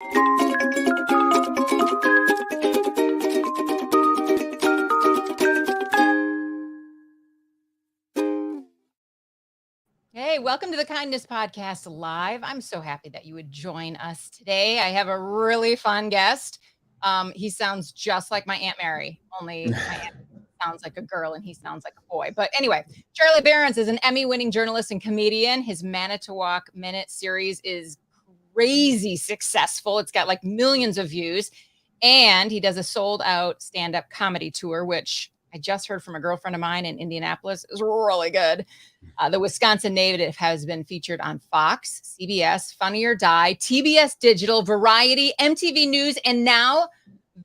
Hey, welcome to the Kindness Podcast Live. I'm so happy that you would join us today. I have a really fun guest. He sounds just like my Aunt Mary, only my aunt sounds like a girl and he sounds like a boy. But anyway, Charlie Berens is an Emmy-winning journalist and comedian. His Manitowoc Minute series is crazy successful. It's got like millions of views. And he does a sold-out stand-up comedy tour, which I just heard from a girlfriend of mine in Indianapolis. It was really good. The Wisconsin native has been featured on Fox, CBS, Funny or Die, TBS Digital, Variety, MTV News, and now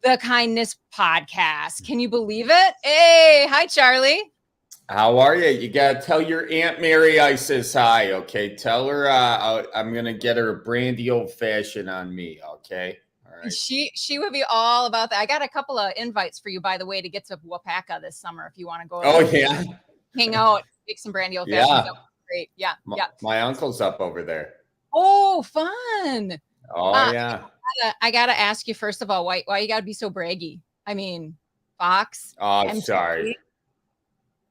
the Kindness Podcast. Can you believe it? Hey, hi, Charlie. How are you? You got to tell your Aunt Mary I says hi, okay? Tell her I'm going to get her a brandy old-fashioned on me, okay? All right. She would be all about that. I got a couple of invites for you, by the way, to get to Wapaka this summer if you want to go. Oh, yeah? Hang out, make some brandy old-fashioned. Yeah. Great. Yeah. My uncle's up over there. Oh, fun. Oh, yeah. I gotta ask you, first of all, why you gotta be so braggy? I mean, Fox. Oh, MTV. sorry.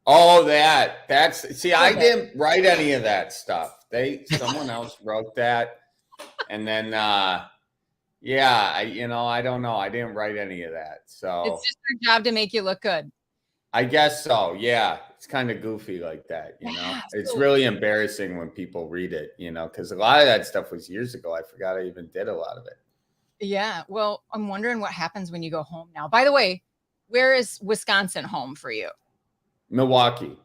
Oh, see, I didn't write any of that stuff. Someone else wrote that. And then, I don't know. I didn't write any of that. So it's just their job to make you look good. I guess so. Yeah. It's kind of goofy like that, It's really embarrassing when people read it, because a lot of that stuff was years ago. I forgot I even did a lot of it. Yeah. Well, I'm wondering what happens when you go home now. By the way, where is Wisconsin home for you? Milwaukee.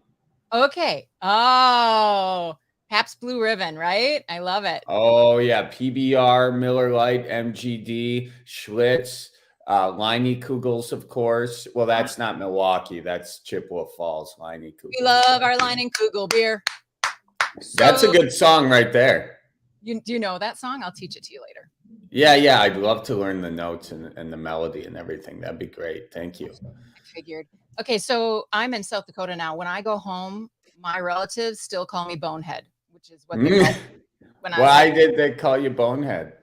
Okay. Oh, Pabst Blue Ribbon, right? I love it. Oh, yeah. PBR, Miller Lite, MGD, Schlitz. Leinenkugels, of course. Well, that's not Milwaukee. That's Chippewa Falls. Leinenkugels. We love our Leinenkugel beer. That's a good song right there. Do you know that song? I'll teach it to you later. Yeah. I'd love to learn the notes and the melody and everything. That'd be great. Thank you. I figured. Okay, so I'm in South Dakota now. When I go home, my relatives still call me Bonehead, which is what they call me. Why did they call you Bonehead?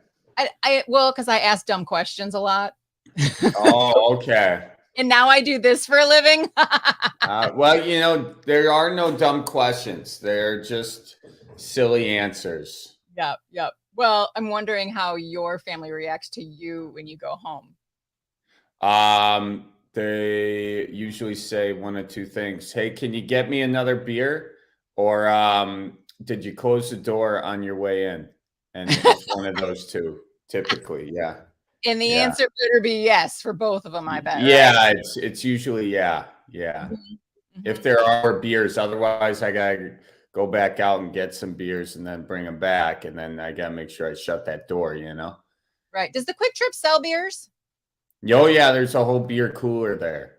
Well, because I ask dumb questions a lot. Oh, okay. And now I do this for a living. Well, there are no dumb questions. They're just silly answers. Yep. Well, I'm wondering how your family reacts to you when you go home. They usually say one of two things. Hey, can you get me another beer? Or did you close the door on your way in? And it's one of those two, typically, yeah. And the answer better be yes for both of them, I bet. Yeah, right? it's usually yeah. Mm-hmm. If there are beers, otherwise I gotta go back out and get some beers and then bring them back, and then I gotta make sure I shut that door. Right. Does the Quick Trip sell beers? Oh yeah, there's a whole beer cooler there.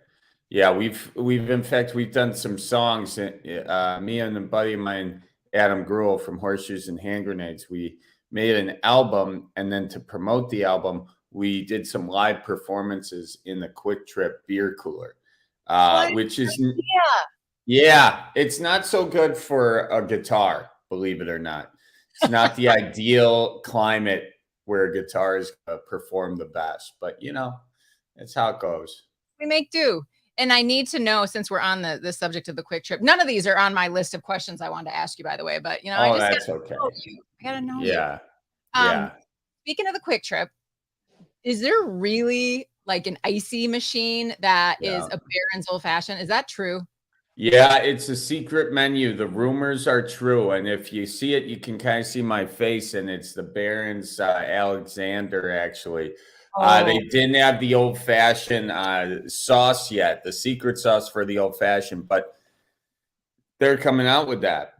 Yeah, we've in fact we've done some songs. Me and a buddy of mine, Adam Gruel from Horseshoes and Hand Grenades, we made an album, and then to promote the album, we did some live performances in the Quick Trip beer cooler, which is, it's not so good for a guitar, believe it or not. It's not the ideal climate where guitars perform the best, but that's how it goes. We make do. And I need to know, since we're on the subject of the Quick Trip, none of these are on my list of questions I wanted to ask you, by the way, but I just that's okay. I gotta know you. Yeah. Speaking of the Quick Trip, is there really like an icy machine that is a Berens old fashioned? Is that true? Yeah, it's a secret menu. The rumors are true. And if you see it, you can kind of see my face, and it's the Berens Alexander, actually. They didn't have the old fashioned sauce yet, the secret sauce for the old fashioned, but they're coming out with that.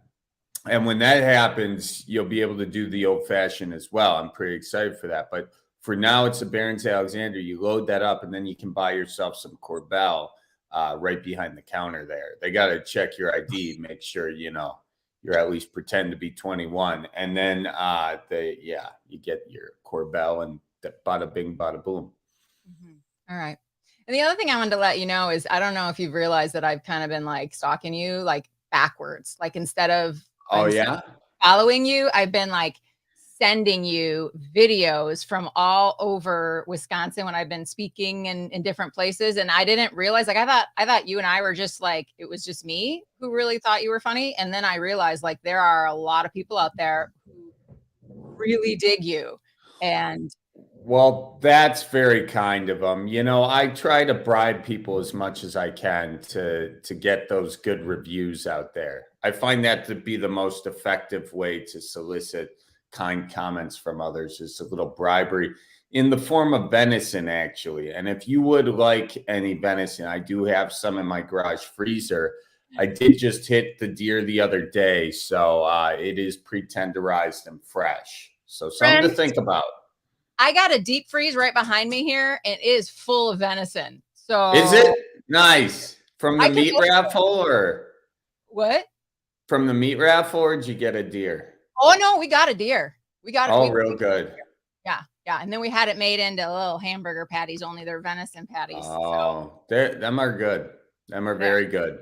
And when that happens, you'll be able to do the old fashioned as well. I'm pretty excited for that. But for now, it's a Berens Alexander. You load that up, and then you can buy yourself some Corbel right behind the counter there. They got to check your ID, make sure, you're at least pretend to be 21. And then you get your Corbel, and bada bing, bada boom. Mm-hmm. All right. And the other thing I wanted to let you know is, I don't know if you've realized that I've kind of been like stalking you like backwards. Like instead of following you, I've been like sending you videos from all over Wisconsin when I've been speaking in different places. And I didn't realize, like, I thought you and I were just like, it was just me who really thought you were funny. And then I realized, like, there are a lot of people out there who really dig you. And Well, that's very kind of them. You know, I try to bribe people as much as I can to get those good reviews out there. I find that to be the most effective way to solicit kind comments from others, is a little bribery in the form of venison, actually. And if you would like any venison, I do have some in my garage freezer. I did just hit the deer the other day, so it is pre-tenderized and fresh. So something to friends, think about. I got a deep freeze right behind me here, and it is full of venison. So Is it? Nice. From the I can meat raffle, or what? from the meat raffle, or did you get a deer? Oh no, we got a deer. We got it. Oh, real good. Yeah, yeah. And then we had it made into little hamburger patties, only they're venison patties. Oh, them are good. Them are very good.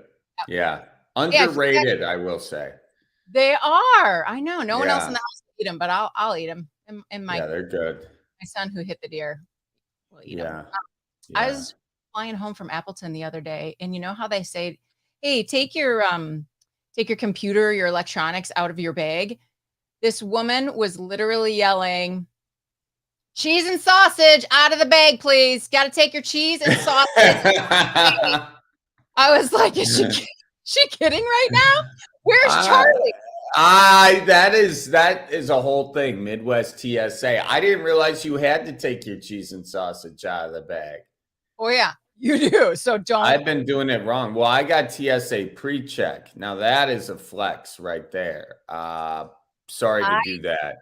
Yeah. Yeah, Underrated, I will say. they are. I know. No one else in Yeah. the house will eat them, but I'll eat them. And Yeah, they're good. my son who hit the deer will eat them. Yeah. I was flying home from Appleton the other day, and you know how they say, "Hey, take your computer, your electronics out of your bag." This woman was literally yelling, "Cheese and sausage out of the bag, please. Got to take your cheese and sausage." I was like, is she kidding right now? Where's Charlie? That is a whole thing. Midwest TSA. I didn't realize you had to take your cheese and sausage out of the bag. Oh yeah, you do. So don't. I've been doing it wrong. Well, I got TSA pre-check. Now that is a flex right there. Sorry to do that.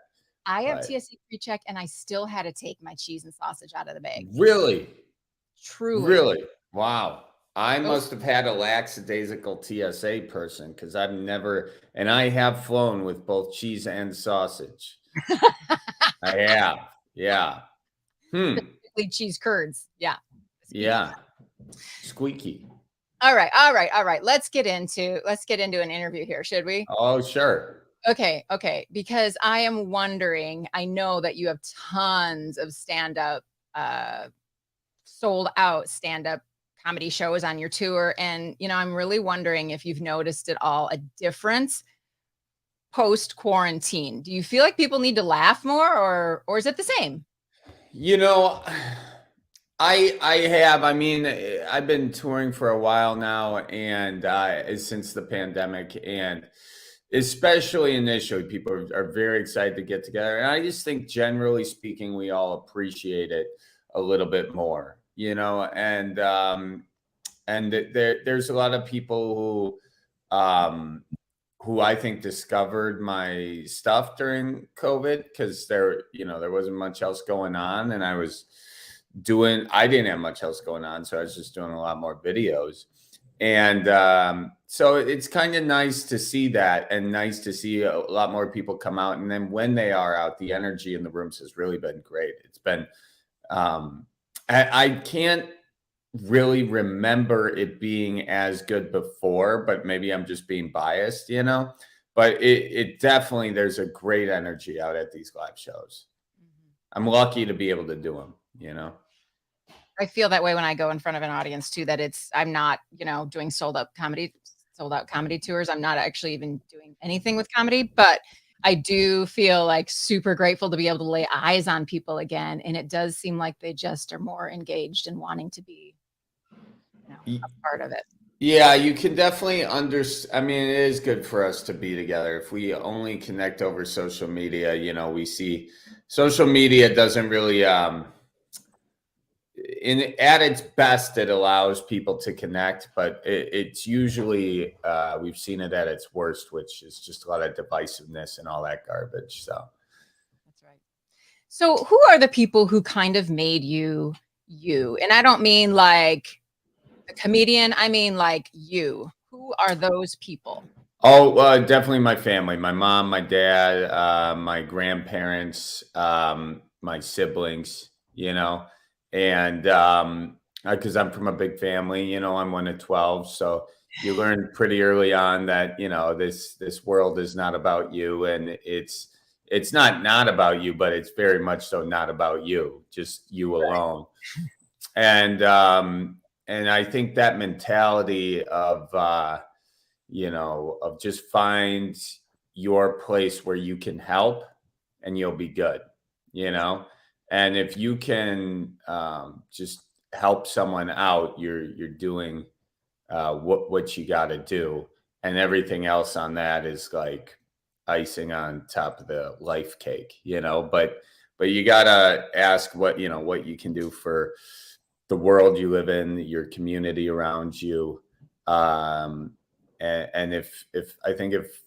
I have TSA pre-check, and I still had to take my cheese and sausage out of the bag. Really? Truly. Really? Wow. I must have had a lackadaisical TSA person, because I've never, and I have flown with both cheese and sausage. I have. Yeah. Cheese curds. Yeah. Yeah. Squeaky. All right. Let's get into an interview here, should we? Oh, sure. Okay. Because I am wondering, I know that you have tons of stand-up, sold out stand-up comedy shows on your tour. And, you know, I'm really wondering if you've noticed at all a difference post-quarantine. Do you feel like people need to laugh more, or is it the same? You know, I have. I mean, I've been touring for a while now, and since the pandemic, and especially initially, people are very excited to get together. And I just think, generally speaking, we all appreciate it a little bit more, you know. And there's a lot of people who I think discovered my stuff during COVID, because there wasn't much else going on, and I didn't have much else going on, so I was just doing a lot more videos. And so it's kind of nice to see that, and nice to see a lot more people come out. And then when they are out, the energy in the rooms has really been great. It's been, I can't really remember it being as good before, but maybe I'm just being biased, you know. But it definitely, there's a great energy out at these live shows. I'm lucky to be able to do them, you know. I feel that way when I go in front of an audience too, that I'm not, doing sold out comedy tours. I'm not actually even doing anything with comedy, but I do feel like super grateful to be able to lay eyes on people again. And it does seem like they just are more engaged and wanting to be, a part of it. Yeah, you can definitely understand. I mean, it is good for us to be together. If we only connect over social media, we see social media doesn't really, at its best, it allows people to connect, but it's usually, we've seen it at its worst, which is just a lot of divisiveness and all that garbage. So that's right. So who are the people who kind of made you? And I don't mean like a comedian. I mean like you. Who are those people? Oh, definitely my family, my mom, my dad, my grandparents, my siblings, and because I'm from a big family, I'm one of 12. So you learn pretty early on that, this world is not about you, and it's it's not about you, but it's very much so not about you, just you alone. And I think that mentality of of just find your place where you can help and you'll be good, and if you can just help someone out, you're doing what you got to do, and everything else on that is like icing on top of the life cake, but you gotta ask what you can do for the world you live in, your community around you. And if I think if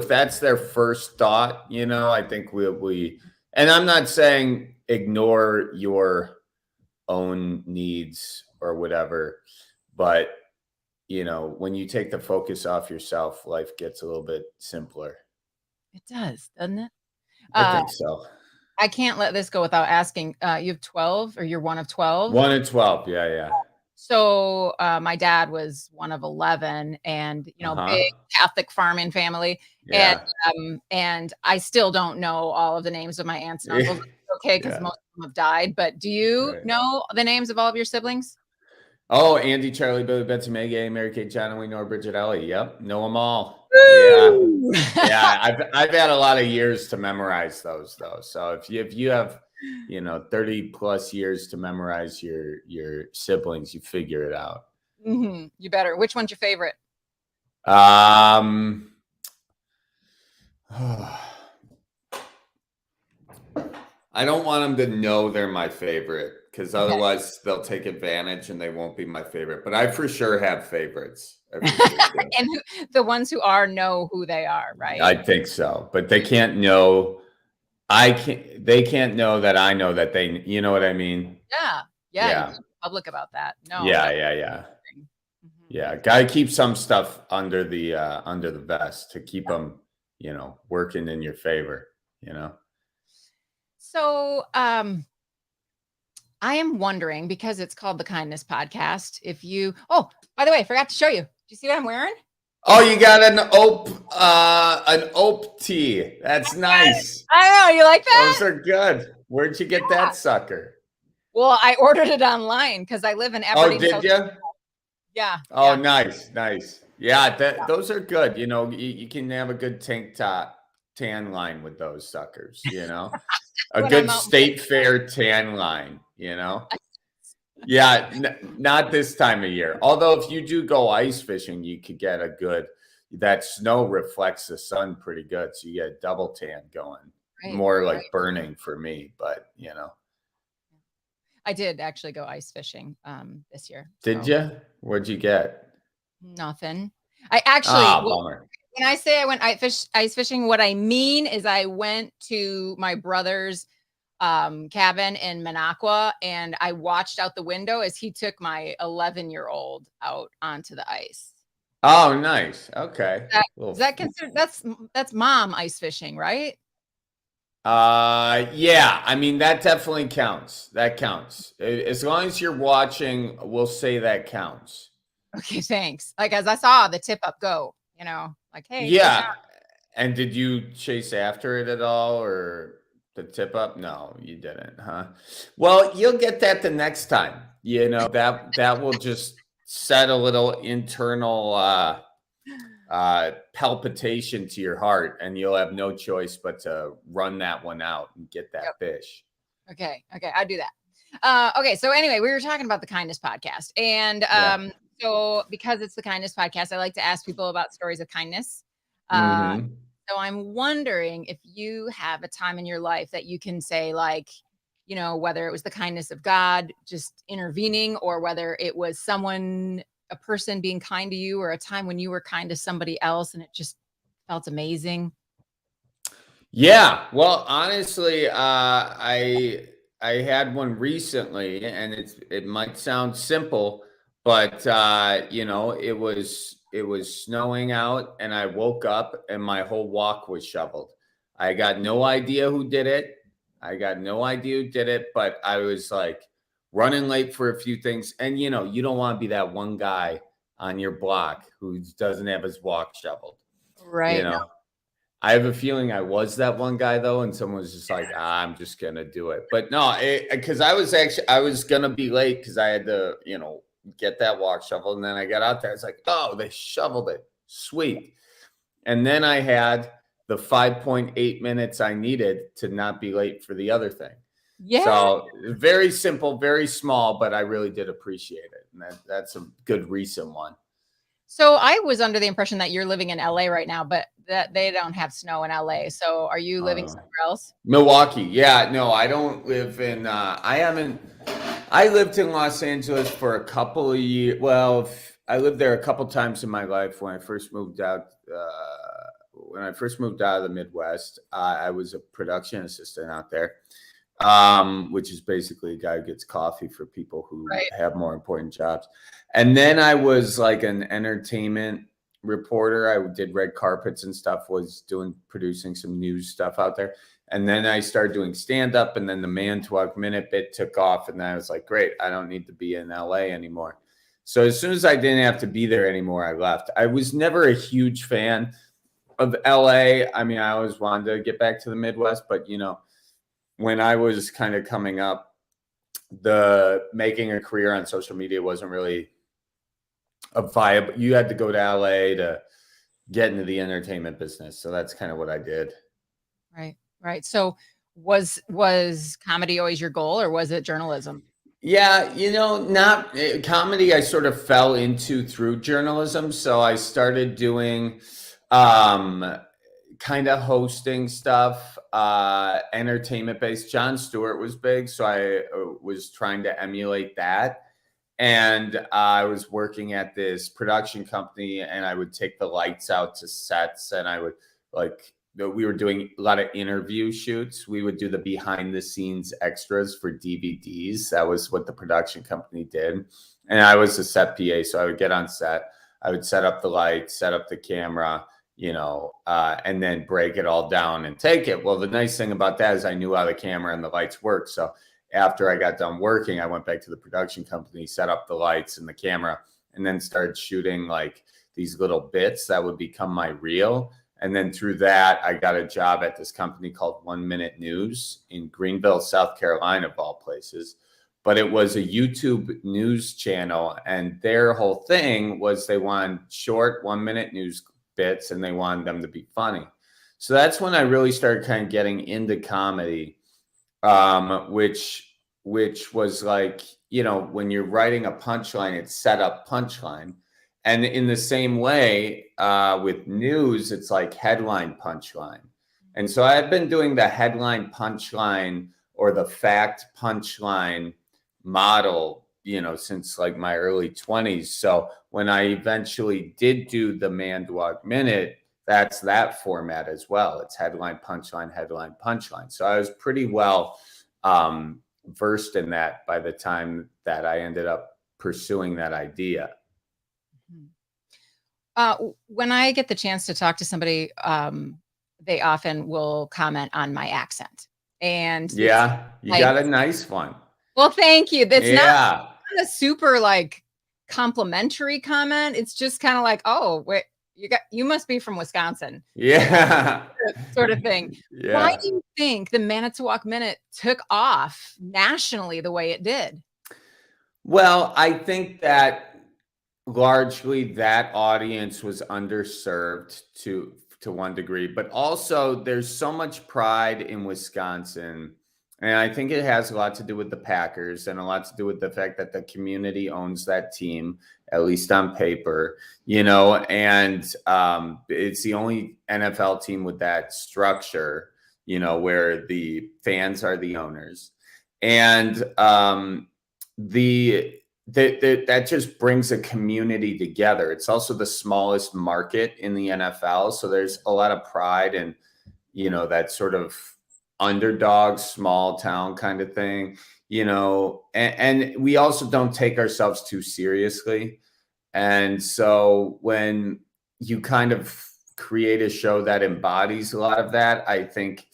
that's their first thought, I think we and I'm not saying ignore your own needs or whatever, but when you take the focus off yourself, life gets a little bit simpler. It does, doesn't it? I think so. I can't let this go without asking. You have 12, or you're one of 12? 1 in 12. Yeah. So my dad was one of 11, and big Catholic farming family. Yeah. And I still don't know all of the names of my aunts and uncles. Okay, because most of them have died. But do you know the names of all of your siblings? Oh, Andy, Charlie, Billy, Betsy, Maggie, Mary Kate, John, Eleanor, Bridget, Ellie. Yep, know them all. Woo! Yeah. I've had a lot of years to memorize those though. So if you have 30 plus years to memorize your siblings, you figure it out. Mm-hmm. You better. Which one's your favorite? I don't want them to know they're my favorite, because otherwise they'll take advantage and they won't be my favorite. But I for sure have favorites. And the ones who know who they are, right? I think so, but they can't know. They can't know that I know that they. You know what I mean? Yeah. You public about that. No. Yeah. Yeah. Got to keep some stuff under the vest to keep them, working in your favor. So, I am wondering, because it's called the Kindness Podcast, if you, by the way, I forgot to show you. Do you see what I'm wearing? Oh, you got an ope tee. That's nice. I know. You like that? Those are good. Where'd you get that sucker? Well, I ordered it online because I live in Aberdeen. Oh, did you? Yeah. Oh, nice. Yeah, those are good. You can have a good tank top tan line with those suckers, a good State Fair tan line, Yeah, not this time of year. Although if you do go ice fishing, you could get that snow reflects the sun pretty good. So you get a double tan going, more like burning for me, but I did actually go ice fishing this year. Did you? What'd you get? Nothing. I actually, when I say I went ice fishing, what I mean is I went to my brother's cabin in Manitowoc, and I watched out the window as he took my 11-year-old out onto the ice. Oh, nice. Okay. Is that considered, that's mom ice fishing, right? Yeah. I mean, that definitely counts. That counts. As long as you're watching, we'll say that counts. Okay, thanks. Like, as I saw the tip up go, like, hey. Yeah. And did you chase after it at all, or the tip up? No, you didn't, huh? Well, you'll get that the next time. That will just set a little internal palpitation to your heart, and you'll have no choice but to run that one out and get that fish. Okay, I do that. Okay, so anyway, we were talking about the Kindness Podcast, and so because it's the Kindness Podcast, I like to ask people about stories of kindness. So I'm wondering if you have a time in your life that you can say, like, whether it was the kindness of God just intervening, or whether it was a person being kind to you, or a time when you were kind to somebody else and it just felt amazing. Yeah. Well, honestly, I had one recently, and it might sound simple, but it was snowing out, and I woke up and my whole walk was shoveled. I got no idea who did it. But I was like running late for a few things. And, you don't want to be that one guy on your block who doesn't have his walk shoveled. Right. I have a feeling I was that one guy though, and someone was just like, I'm just gonna do it. But no, because I was gonna be late because I had to, get that walk shoveled, and then I got out there. It's like, oh, they shoveled it, sweet. And then I had the 5.8 minutes I needed to not be late for the other thing. Yeah. So very simple, very small, but I really did appreciate it, and that's a good recent one. So I was under the impression that you're living in LA right now, but that they don't have snow in LA. So are you living somewhere else? Milwaukee. Yeah, no, I don't live in, I lived in Los Angeles for a couple of years. Well, I lived there a couple times in my life when I first moved out. When I first moved out of the Midwest, I was a production assistant out there, which is basically a guy who gets coffee for people who have more important jobs. And then I was like an entertainment reporter. I did red carpets and stuff, was producing some news stuff out there. And then I started doing stand-up, and then the Manitowoc Minute bit took off, and then I was like, great, I don't need to be in LA anymore. So as soon as I didn't have to be there anymore, I left. I was never a huge fan of LA. I mean, I always wanted to get back to the Midwest, but when I was kind of coming up, making a career on social media wasn't really a vibe. You had to go to LA to get into the entertainment business. So that's kind of what I did. Right. So was comedy always your goal, or was it journalism? Yeah, not comedy. I sort of fell into through journalism. So I started doing kind of hosting stuff, entertainment based. Jon Stewart was big, so I was trying to emulate that. And I was working at this production company, and I would take the lights out to sets, and I would we were doing a lot of interview shoots. We would do the behind the scenes extras for DVDs. That was what the production company did. And I was a set PA, so I would get on set. I would set up the lights, set up the camera, and then break it all down and take it. Well, the nice thing about that is I knew how the camera and the lights worked. So after I got done working, I went back to the production company, set up the lights and the camera, and then started shooting like these little bits that would become my reel. And then through that, I got a job at this company called 1 Minute News in Greenville, South Carolina, of all places. But it was a YouTube news channel, and their whole thing was they wanted short 1 minute news bits, and they wanted them to be funny. So that's when I really started kind of getting into comedy, which was like, when you're writing a punchline, it's set up punchline. And in the same way, with news, it's like headline punchline. And so I've been doing the headline punchline or the fact punchline model, since like my early 20s. So when I eventually did do the Manitowoc Minute, that's that format as well. It's headline punchline, headline punchline. So I was pretty well versed in that by the time that I ended up pursuing that idea. When I get the chance to talk to somebody, they often will comment on my accent. And yeah, you got a nice one. Well, thank you. That's not a super complimentary comment. It's just kind of like, oh, wait, you must be from Wisconsin. Yeah. Sort of thing. Yeah. Why do you think the Manitowoc Minute took off nationally the way it did? Well, I think that largely that audience was underserved to one degree, but also there's so much pride in Wisconsin. And I think it has a lot to do with the Packers and a lot to do with the fact that the community owns that team, at least on paper, and it's the only NFL team with that structure, where the fans are the owners. And that just brings a community together. It's also the smallest market in the NFL. So there's a lot of pride in, that sort of underdog, small town kind of thing, and we also don't take ourselves too seriously. And so when you kind of create a show that embodies a lot of that, I think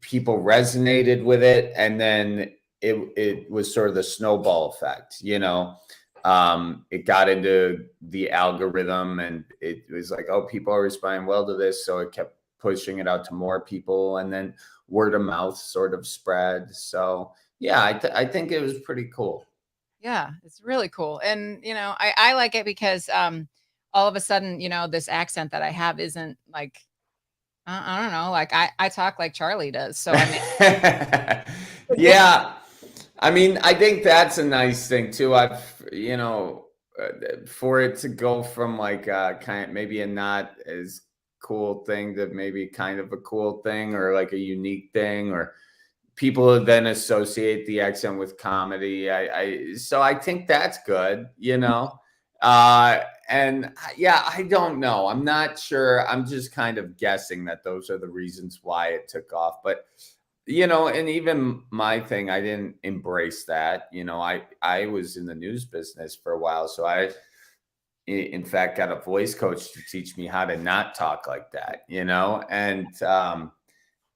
people resonated with it. And then it was sort of the snowball effect, it got into the algorithm, and it was like, oh, people are responding well to this. So it kept pushing it out to more people, and then word of mouth sort of spread. So yeah, I think it was pretty cool. Yeah, it's really cool. And, I like it because all of a sudden, this accent that I have isn't like, I don't know, like I talk like Charlie does. So I mean, Yeah. I mean, I think that's a nice thing too. For it to go from like kind of maybe a not as cool thing to maybe kind of a cool thing, or like a unique thing, or people then associate the accent with comedy. So I think that's good, and yeah, I don't know. I'm not sure. I'm just kind of guessing that those are the reasons why it took off. But and even my thing, I didn't embrace that. I was in the news business for a while, so in fact, got a voice coach to teach me how to not talk like that. And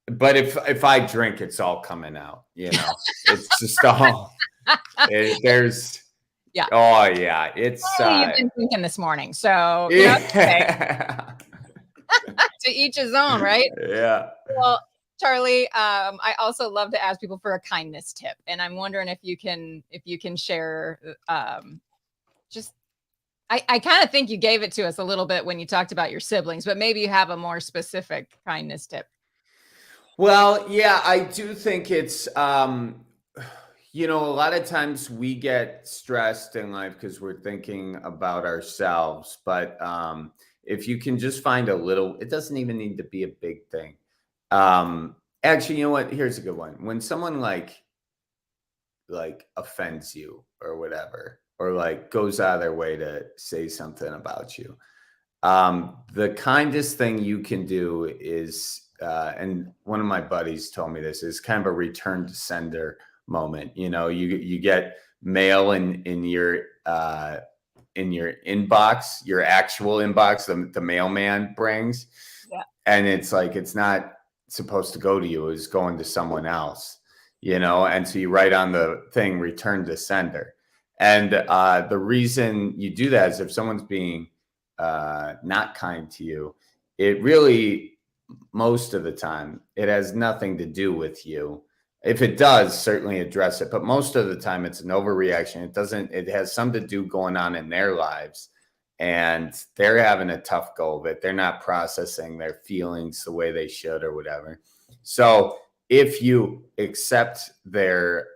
but if I drink, it's all coming out. It's just all there's. Yeah. Oh yeah, it's. Hey, you've been drinking this morning, so Yeah. to each his own, right? Yeah. Well, Charlie, I also love to ask people for a kindness tip, and I'm wondering if you can share. Just, I kind of think you gave it to us a little bit when you talked about your siblings, but maybe you have a more specific kindness tip. Well, yeah, I do think it's a lot of times we get stressed in life because we're thinking about ourselves, but if you can just find a little, it doesn't even need to be a big thing. Actually, you know what? Here's a good one. When someone like offends you or whatever, or like goes out of their way to say something about you, the kindest thing you can do is, and one of my buddies told me this, is kind of a return to sender moment. You get mail in your inbox, your actual inbox, the mailman brings, Yeah. and it's like it's not supposed to go to you; it's going to someone else. And so you write on the thing, return to sender. And the reason you do that is if someone's being not kind to you, it really, most of the time, it has nothing to do with you. If it does, certainly address it. But most of the time, it's an overreaction. It has something to do going on in their lives, and they're having a tough go of it. They're not processing their feelings the way they should or whatever. So if you accept their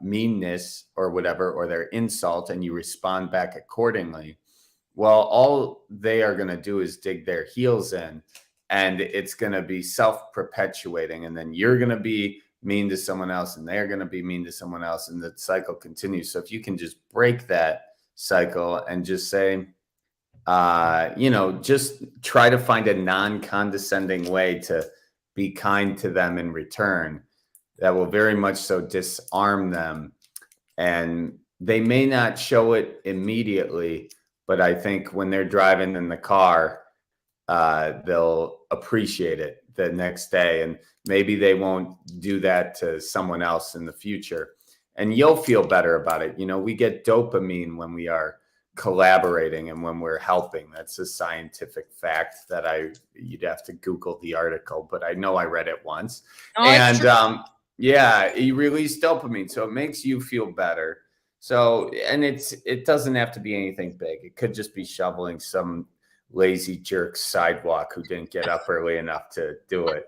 meanness or whatever, or their insult, and you respond back accordingly, well, all they are going to do is dig their heels in, and it's going to be self-perpetuating. And then you're going to be mean to someone else, and they're going to be mean to someone else, and the cycle continues. So if you can just break that cycle and just say, just try to find a non-condescending way to be kind to them in return, that will very much so disarm them. And they may not show it immediately, but I think when they're driving in the car, they'll appreciate it the next day. And maybe they won't do that to someone else in the future. And you'll feel better about it. We get dopamine when we are collaborating and when we're helping. That's a scientific fact that you'd have to Google the article, but I know I read it once. Oh, and yeah, you release dopamine, so it makes you feel better. So, and it doesn't have to be anything big. It could just be shoveling some lazy jerk sidewalk who didn't get up early enough to do it,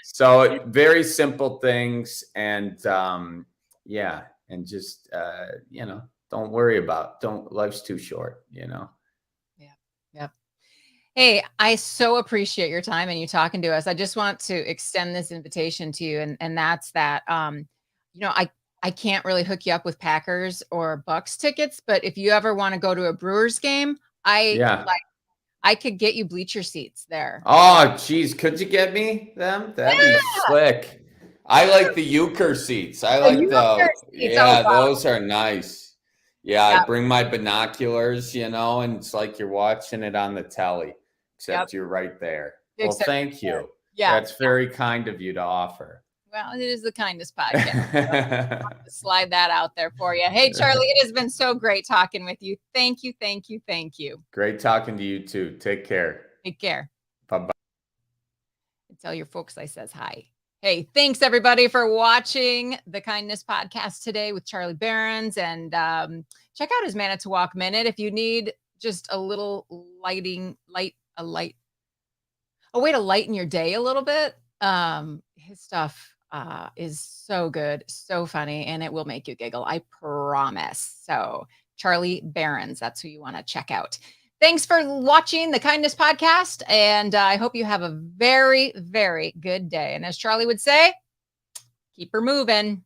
So very simple things. And yeah, and just don't worry about, life's too short. Yeah. Yep. Hey, I so appreciate your time and you talking to us. I just want to extend this invitation to you, and that's that I can't really hook you up with Packers or Bucks tickets, but if you ever want to go to a Brewers game, I could get you bleacher seats there. Oh, geez. Could you get me them? That'd be slick. I like the euchre seats. I like those are nice. Yeah, I bring my binoculars, and it's like you're watching it on the telly, except you're right there. Well, thank you. Yeah. That's very kind of you to offer. Well, it is the Kindness Podcast. Slide that out there for you. Hey, Charlie, it has been so great talking with you. Thank you, thank you, thank you. Great talking to you too. Take care. Take care. Bye-bye. Tell your folks I says hi. Hey, thanks everybody for watching the Kindness Podcast today with Charlie Berens, and check out his Manitowoc Minute if you need just a little a way to lighten your day a little bit. His stuff is so good, so funny, and it will make you giggle. I promise. So Charlie Berens, that's who you want to check out. Thanks for watching the Kindness Podcast, and I hope you have a very, very good day. And as Charlie would say, keep her moving.